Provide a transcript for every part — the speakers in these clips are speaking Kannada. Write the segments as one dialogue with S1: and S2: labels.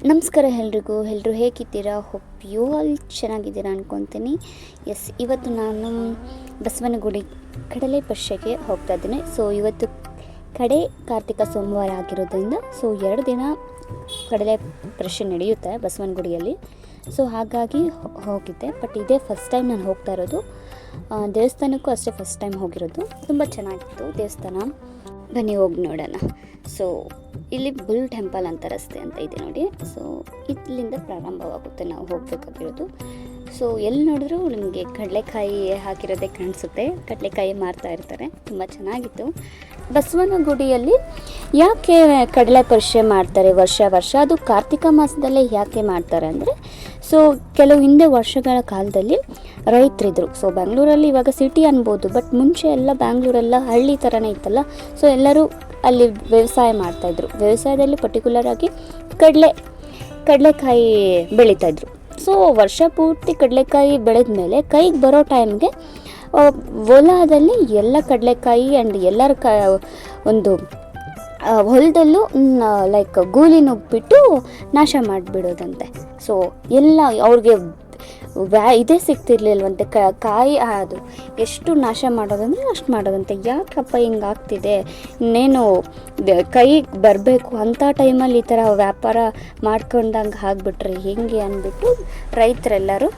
S1: ನಮಸ್ಕಾರ ಎಲ್ಲರೂ ಹೇಗಿದ್ದೀರಾ? ಹೋಪ್ ಯು ಆಲ್ ಚೆನ್ನಾಗಿದ್ದೀರಾ ಅನ್ಕೊತೀನಿ. ಇವತ್ತು ನಾನು ಬಸವನಗುಡಿ ಕಡಲೆ ಪರಿಷೆಗೆ ಹೋಗ್ತಾ ಇದ್ದೀನಿ. ಇವತ್ತು ಕಡೆ ಕಾರ್ತಿಕ ಸೋಮವಾರ ಆಗಿರೋದ್ರಿಂದ 2 ದಿನ ಕಡಲೆ ಪರಿಷೆ ನಡೆಯುತ್ತೆ ಬಸವನಗುಡಿಯಲ್ಲಿ. ಹಾಗಾಗಿ ಹೋಗಿದ್ದೆ. ಬಟ್ ಇದೇ ಫಸ್ಟ್ ಟೈಮ್ ನಾನು ಹೋಗ್ತಾ ಇರೋದು. ದೇವಸ್ಥಾನಕ್ಕೂ ಅಷ್ಟೇ ಫಸ್ಟ್ ಟೈಮ್ ಹೋಗಿರೋದು. ತುಂಬ ಚೆನ್ನಾಗಿತ್ತು ದೇವಸ್ಥಾನ. ಬನ್ನಿ ಹೋಗಿ ನೋಡೋಣ. ಇಲ್ಲಿ ಬುಲ್ ಟೆಂಪಲ್ ಅಂತ ರಸ್ತೆ ಅಂತ ಇದೆ ನೋಡಿ. ಇಲ್ಲಿಂದ ಪ್ರಾರಂಭವಾಗುತ್ತೆ ನಾವು ಹೋಗಬೇಕಾಗಿರೋದು. ಎಲ್ಲಿ ನೋಡಿದ್ರೂ ನಿಮಗೆ ಕಡಲೆಕಾಯಿ ಹಾಕಿರೋದೇ ಕಾಣಿಸುತ್ತೆ. ಕಡಲೆಕಾಯಿ ಮಾರ್ತಾ ಇರ್ತಾರೆ. ತುಂಬ ಚೆನ್ನಾಗಿತ್ತು. ಬಸವನಗುಡಿಯಲ್ಲಿ ಯಾಕೆ ಕಡಲೆ ಪರಿಷೆ ಮಾಡ್ತಾರೆ ವರ್ಷ ಅದು ಕಾರ್ತಿಕ ಮಾಸದಲ್ಲೇ ಯಾಕೆ ಮಾಡ್ತಾರೆ ಅಂದರೆ ಕೆಲವು ಹಿಂದೆ ವರ್ಷಗಳ ಕಾಲದಲ್ಲಿ ರೈತರಿದ್ದರು. ಬೆಂಗಳೂರಲ್ಲಿ ಇವಾಗ ಸಿಟಿ ಅನ್ಬೋದು, ಬಟ್ ಮುಂಚೆ ಎಲ್ಲ ಬ್ಯಾಂಗ್ಳೂರೆಲ್ಲ ಹಳ್ಳಿ ಥರನೇ ಇತ್ತಲ್ಲ. ಎಲ್ಲರೂ ಅಲ್ಲಿ ವ್ಯವಸಾಯ ಮಾಡ್ತಾಯಿದ್ರು. ವ್ಯವಸಾಯದಲ್ಲಿ ಪರ್ಟಿಕ್ಯುಲರ್ ಆಗಿ ಕಡಲೆಕಾಯಿ ಬೆಳೀತಾಯಿದ್ರು. ವರ್ಷ ಪೂರ್ತಿ ಕಡಲೆಕಾಯಿ ಬೆಳೆದ ಮೇಲೆ ಕೈಗೆ ಬರೋ ಟೈಮ್ಗೆ ಹೊಲದಲ್ಲಿ ಎಲ್ಲ ಕಡಲೆಕಾಯಿ ಆ್ಯಂಡ್ ಎಲ್ಲರ ಒಂದು ಹೊಲದಲ್ಲೂ ಲೈಕ್ ಗೂಲಿ ನುಗ್ಬಿಟ್ಟು ನಾಶ ಮಾಡಿಬಿಡೋದಂತೆ. ಎಲ್ಲ ಅವ್ರಿಗೆ ಇದೇ ಸಿಗ್ತಿರ್ಲಿಲ್ವಂತೆ. ಕಾಯಿ ಅದು ಎಷ್ಟು ನಾಶ ಮಾಡೋದಂದರೆ ಅಷ್ಟು ಮಾಡೋದಂತೆ. ಯಾಕಪ್ಪ ಹಿಂಗಾಗ್ತಿದೆ, ಇನ್ನೇನು ಕೈಗೆ ಬರಬೇಕು ಅಂಥ ಟೈಮಲ್ಲಿ ಈ ಥರ ವ್ಯಾಪಾರ ಮಾಡ್ಕೊಂಡಂಗೆ ಆಗಿಬಿಟ್ರೆ ಹೆಂಗೆ ಅಂದ್ಬಿಟ್ಟು ರೈತರೆಲ್ಲರೂ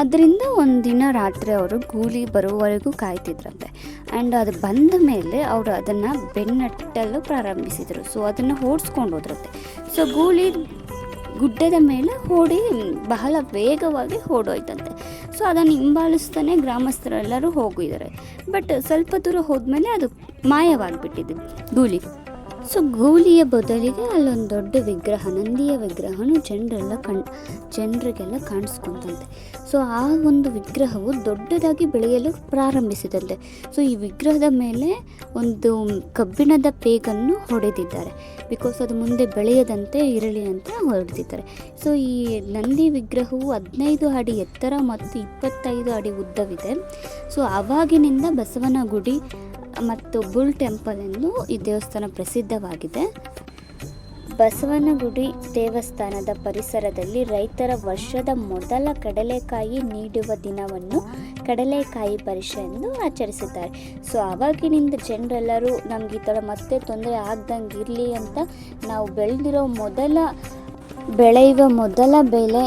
S1: ಅದರಿಂದ ಒಂದಿನ ರಾತ್ರಿ ಅವರು ಗೂಲಿ ಬರೋವರೆಗೂ ಕಾಯ್ತಿದ್ರಂತೆ. ಆ್ಯಂಡ್ ಅದು ಬಂದ ಮೇಲೆ ಅವರು ಅದನ್ನು ಬೆನ್ನಟ್ಟಲು ಪ್ರಾರಂಭಿಸಿದರು. ಅದನ್ನು ಓಡಿಸ್ಕೊಂಡು ಹೋದ್ರಂತೆ. ಗೂಲಿ ಗುಡ್ಡದ ಮೇಲೆ ಬಹಳ ವೇಗವಾಗಿ ಓಡೋಯ್ತಂತೆ. ಅದನ್ನು ಹಿಂಬಾಲಿಸ್ತಾನೆ ಗ್ರಾಮಸ್ಥರೆಲ್ಲರೂ ಹೋಗಿದ್ದಾರೆ. ಬಟ್ ಸ್ವಲ್ಪ ದೂರ ಹೋದ್ಮೇಲೆ ಅದು ಮಾಯವಾಗಿಬಿಟ್ಟಿದೆ ಗೂಲಿ. ಗೂಲಿಯ ಬದಲಿಗೆ ಅಲ್ಲೊಂದು ದೊಡ್ಡ ವಿಗ್ರಹ, ನಂದಿಯ ವಿಗ್ರಹನು ಜನರಿಗೆಲ್ಲ ಕಾಣಿಸ್ಕೊಂತಂತೆ. ಆ ಒಂದು ವಿಗ್ರಹವು ದೊಡ್ಡದಾಗಿ ಬೆಳೆಯಲು ಪ್ರಾರಂಭಿಸಿದಂತೆ. ಈ ವಿಗ್ರಹದ ಮೇಲೆ ಒಂದು ಕಬ್ಬಿಣದ ಪೇಗನ್ನು ಹೊಡೆದಿದ್ದಾರೆ. ಬಿಕಾಸ್ ಅದು ಮುಂದೆ ಬೆಳೆಯದಂತೆ ಇರಲಿ ಅಂತ ಹೊಡೆದಿದ್ದಾರೆ. ಈ ನಂದಿ ವಿಗ್ರಹವು 15 ಅಡಿ ಎತ್ತರ ಮತ್ತು 25 ಅಡಿ ಉದ್ದವಿದೆ. ಆವಾಗಿನಿಂದ ಬಸವನಗುಡಿ ಮತ್ತು ಬುಲ್ ಟೆಂಪಲ್ ಎಂದು ಈ ದೇವಸ್ಥಾನ ಪ್ರಸಿದ್ಧವಾಗಿದೆ. ಬಸವನಗುಡಿ ದೇವಸ್ಥಾನದ ಪರಿಸರದಲ್ಲಿ ರೈತರ ವರ್ಷದ ಮೊದಲ ಕಡಲೆಕಾಯಿ ನೀಡುವ ದಿನವನ್ನು ಕಡಲೆಕಾಯಿ ಪರಿಷೆ ಎಂದು ಆಚರಿಸಿದ್ದಾರೆ. ಆವಾಗಿನಿಂದ ಜನರೆಲ್ಲರೂ ನಮ್ಗೆ ಈ ಥರ ಮತ್ತೆ ತೊಂದರೆ ಆಗ್ದಂಗೆ ಇರಲಿ ಅಂತ ನಾವು ಬೆಳೆಯುವ ಮೊದಲ ಬೆಲೆ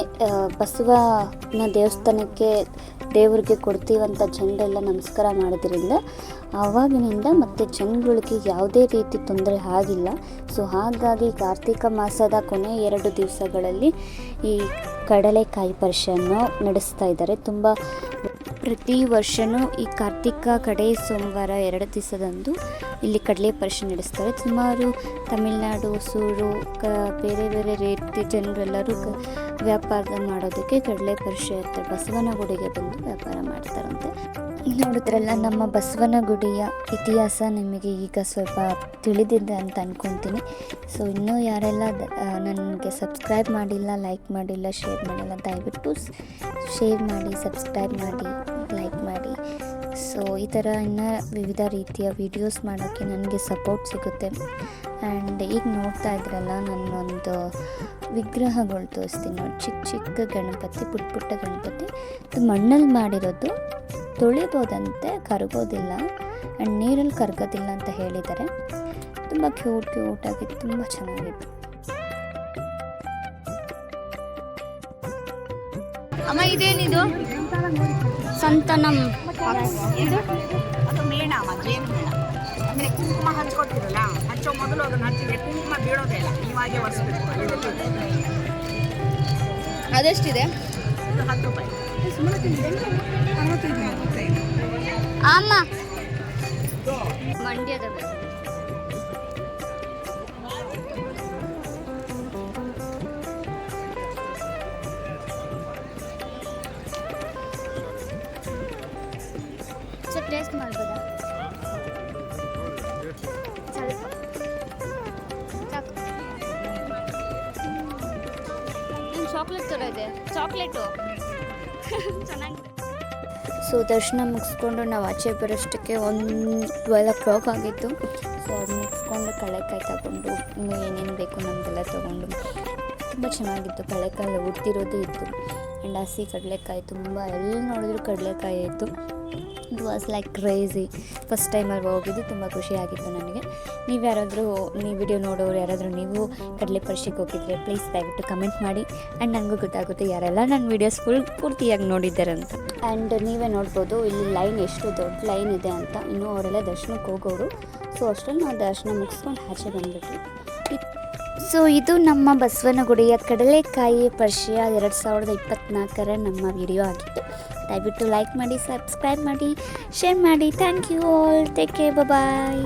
S1: ಬಸವನ ದೇವಸ್ಥಾನಕ್ಕೆ ದೇವರಿಗೆ ಕೊಡ್ತೀವಂತ ಜನರೆಲ್ಲ ನಮಸ್ಕಾರ ಮಾಡೋದ್ರಿಂದ ಆವಾಗಿನಿಂದ ಮತ್ತೆ ಜನಗಳಿಗೆ ಯಾವುದೇ ರೀತಿ ತೊಂದರೆ ಆಗಿಲ್ಲ. ಹಾಗಾಗಿ ಕಾರ್ತಿಕ ಮಾಸದ ಕೊನೆ 2 ದಿವಸಗಳಲ್ಲಿ ಈ ಕಡಲೆಕಾಯಿ ಪರಿಷೆಯನ್ನು ನಡೆಸ್ತಾ ಇದ್ದಾರೆ. ಪ್ರತಿ ವರ್ಷವೂ ಈ ಕಾರ್ತಿಕ ಕಡೆ ಸೋಮವಾರ 2 ದಿವಸದಂದು ಇಲ್ಲಿ ಕಡಲೆ ಪರಿಷೆ ನಡೆಸ್ತಾರೆ. ಸುಮಾರು ತಮಿಳುನಾಡು, ಸೂರು, ಬೇರೆ ಬೇರೆ ರೀತಿ ಜನರೆಲ್ಲರೂ ವ್ಯಾಪಾರ ಮಾಡೋದಕ್ಕೆ ಕಡಲೆ ಪರಿಷೆ ಹತ್ರ ಬಸವನಗುಡಿಗೆ ಬಂದು ವ್ಯಾಪಾರ ಮಾಡ್ತಾರಂತೆ. ನೋಡಿದ್ರಲ್ಲ, ನಮ್ಮ ಬಸವನಗುಡಿಯ ಇತಿಹಾಸ ನಿಮಗೆ ಈಗ ಸ್ವಲ್ಪ ತಿಳಿದಿದೆ ಅಂತ ಅಂದ್ಕೊತೀನಿ. ಇನ್ನೂ ಯಾರೆಲ್ಲ ನನಗೆ ಸಬ್ಸ್ಕ್ರೈಬ್ ಮಾಡಿಲ್ಲ, ಲೈಕ್ ಮಾಡಿಲ್ಲ, ಶೇರ್ ಮಾಡಿಲ್ಲ, ದಯವಿಟ್ಟು ಶೇರ್ ಮಾಡಿ, ಸಬ್ಸ್ಕ್ರೈಬ್ ಮಾಡಿ, ಲೈಕ್ ಮಾಡಿ. ಈ ಥರ ಇನ್ನೂ ವಿವಿಧ ರೀತಿಯ ವೀಡಿಯೋಸ್ ಮಾಡೋಕ್ಕೆ ನನಗೆ ಸಪೋರ್ಟ್ ಸಿಗುತ್ತೆ. ಆ್ಯಂಡ್ ಈಗ ನೋಡ್ತಾ ಇದ್ರಲ್ಲ, ನನ್ನೊಂದು ವಿಗ್ರಹಗಳು ತೋರಿಸ್ತೀನಿ ನೋಡಿ. ಚಿಕ್ಕ ಗಣಪತಿ, ಪುಟ್ಟ ಗಣಪತಿ. ಇದು ಮಣ್ಣಲ್ಲಿ ಮಾಡಿರೋದು. ತೊಳಿಬೋದಂತೆ, ಕರಗೋದಿಲ್ಲ. ಆ್ಯಂಡ್ ನೀರಲ್ಲಿ ಕರಗೋದಿಲ್ಲ ಅಂತ ಹೇಳಿದ್ದಾರೆ. ತುಂಬ ಕ್ಯೂಟಾಗಿ ತುಂಬ ಚೆನ್ನಾಗಿತ್ತು.
S2: ಅಮ್ಮ, ಇದೇನಿದು? ಸಂತನಂ. ಇದು ಅದು ಮೇಣ, ಜೇನು ಮೇಣ. ಅಂದರೆ ಕುಂಕುಮ ಹಚ್ಕೊಡ್ತಿರಲ್ಲ, ಹಚ್ಚೋ ಮೊದಲು ಅದನ್ನು ಹಚ್ಚಿದ್ರೆ ಕುಂಕುಮ ಬೀಳೋದೇ ಇಲ್ಲ, ನೀವಾಗೆ ಒರೆಸ್ಬೇಕು. ಅದೆಷ್ಟಿದೆ? ಇದು 10 ರೂಪಾಯಿ. ಅಮ್ಮ, ಮಂಡ್ಯದ ಟೇಸ್ಟ್ ಮಾಡ್ಬೋದಾ? ಚಾಕ್ಲೇಟ್ ಥರ ಇದೆ. ಚಾಕ್ಲೇಟು ಚೆನ್ನಾಗಿದೆ.
S1: ದರ್ಶನ ಮುಗಿಸ್ಕೊಂಡು ನಾವು ಆಚೆ ಬರೋಷ್ಟಕ್ಕೆ 12 o'clock ಆಗಿತ್ತು. ಅದು ಮುಗಿಸ್ಕೊಂಡು ಕಡಲೆಕಾಯಿ ತಗೊಂಡು ಏನೇನು ಬೇಕು ನಮಗೆಲ್ಲ ತೊಗೊಂಡು ತುಂಬ ಚೆನ್ನಾಗಿತ್ತು. ಕಡಲೆಕಾಯಿ ಉಡ್ತಿರೋದು ಇತ್ತು ಆ್ಯಂಡ್ ಹಸಿ ಕಡಲೆಕಾಯಿ ತುಂಬ ಎಲ್ಲಿ ನೋಡಿದ್ರು ಕಡಲೆಕಾಯಿ ಇತ್ತು. It was like crazy. First ಟೈಮಲ್ಲಿ ಹೋಗಿದ್ದು ತುಂಬ ಖುಷಿಯಾಗಿತ್ತು ನನಗೆ. ನೀವು ಯಾರಾದರೂ ನೀವು ವಿಡಿಯೋ ನೋಡೋರು ಯಾರಾದರೂ ನೀವು ಕಡಲೆ ಪರಿಷೆಗೆ ಹೋಗಿದ್ರೆ ಪ್ಲೀಸ್ ದಯವಿಟ್ಟು ಕಮೆಂಟ್ ಮಾಡಿ ಆ್ಯಂಡ್ ನನಗೂ ಗೊತ್ತಾಗುತ್ತೆ ಯಾರೆಲ್ಲ ನನ್ನ ವೀಡಿಯೋಸ್ ಪೂರ್ತಿಯಾಗಿ ನೋಡಿದ್ದಾರೆ ಅಂತ. ಆ್ಯಂಡ್ ನೀವೇ ನೋಡ್ಬೋದು ಇಲ್ಲಿ ಲೈನ್ ಎಷ್ಟು ದೊಡ್ಡ ಲೈನ್ ಇದೆ ಅಂತ. ಇನ್ನೂ ಅವರೆಲ್ಲ ದರ್ಶನಕ್ಕೆ ಹೋಗೋರು. ಸೊ ಅಷ್ಟರಲ್ಲಿ ನಾವು ದರ್ಶನ ಮುಗಿಸ್ಕೊಂಡು ಆಚೆ ಬಂದುಬಿಟ್ವಿ. ಸೊ ಇದು ನಮ್ಮ ಬಸವನಗುಡಿಯ ಕಡಲೆಕಾಯಿ ಪರಿಷೆಯ 2024ರ ನಮ್ಮ ವಿಡಿಯೋ ಆಗಿತ್ತು. ದಯವಿಟ್ಟು ಲೈಕ್ ಮಾಡಿ, ಸಬ್ಸ್ಕ್ರೈಬ್ ಮಾಡಿ, ಶೇರ್ ಮಾಡಿ. Thank you all. Take care. Bye.